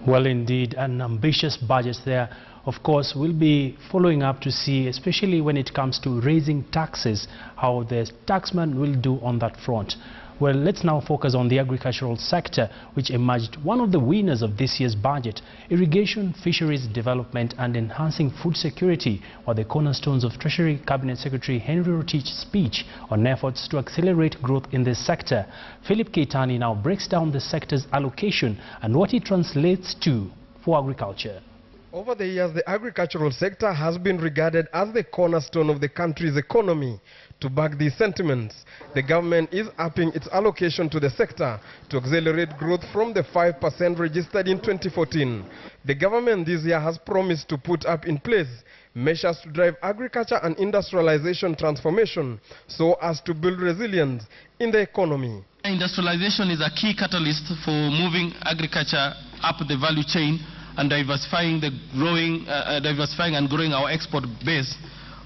Well, indeed, an ambitious budget there. Of course, we'll be following up to see, especially when it comes to raising taxes, how the taxman will do on that front. Well, let's now focus on the agricultural sector, which emerged one of the winners of this year's budget. Irrigation, fisheries development and enhancing food security are the cornerstones of Treasury Cabinet Secretary Henry Rotich's speech on efforts to accelerate growth in this sector. Philip Keitani now breaks down the sector's allocation and what it translates to for agriculture. Over the years, the agricultural sector has been regarded as the cornerstone of the country's economy. To back these sentiments, the government is upping its allocation to the sector to accelerate growth from the 5% registered in 2014. The government this year has promised to put up in place measures to drive agriculture and industrialization transformation so as to build resilience in the economy. Industrialization is a key catalyst for moving agriculture up the value chain and diversifying and growing our export base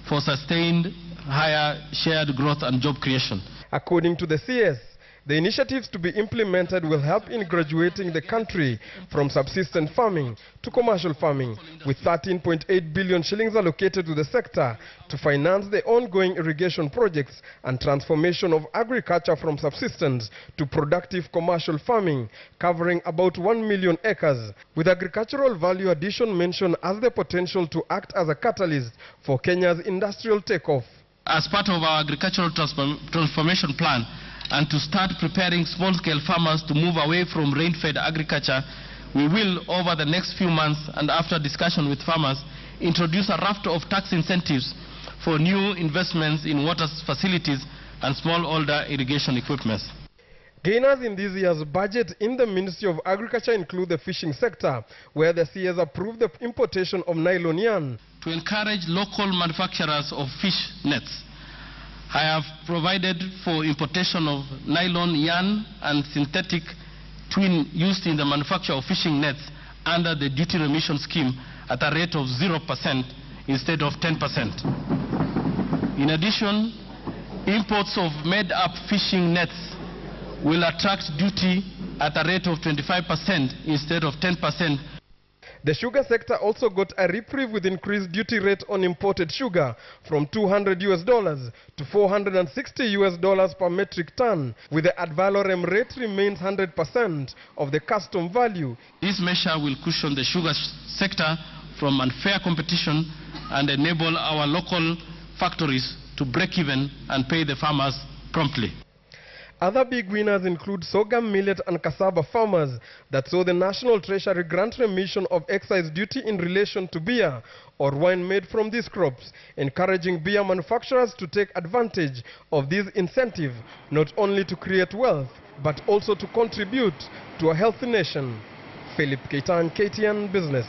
for sustained higher shared growth and job creation. According to the CS, the initiatives to be implemented will help in graduating the country from subsistence farming to commercial farming, with 13.8 billion shillings allocated to the sector to finance the ongoing irrigation projects and transformation of agriculture from subsistence to productive commercial farming, covering about 1 million acres, with agricultural value addition mentioned as the potential to act as a catalyst for Kenya's industrial takeoff. As part of our agricultural transformation plan, and to start preparing small-scale farmers to move away from rain-fed agriculture, we will, over the next few months and after discussion with farmers, introduce a raft of tax incentives for new investments in water facilities and smallholder irrigation equipment. Gainers in this year's budget in the Ministry of Agriculture include the fishing sector, where the CS approved the importation of nylon yarn to encourage local manufacturers of fish nets. I have provided for importation of nylon yarn and synthetic twine used in the manufacture of fishing nets under the duty remission scheme at a rate of 0% instead of 10%. In addition, imports of made-up fishing nets will attract duty at a rate of 25% instead of 10%. The sugar sector also got a reprieve with increased duty rate on imported sugar from $200 to $460 per metric ton, with the ad valorem rate remains 100% of the custom value. This measure will cushion the sugar sector from unfair competition and enable our local factories to break even and pay the farmers promptly. Other big winners include sorghum, millet and cassava farmers that saw the National Treasury grant remission of excise duty in relation to beer or wine made from these crops, encouraging beer manufacturers to take advantage of this incentive, not only to create wealth, but also to contribute to a healthy nation. Philip Keitani, KTN Business.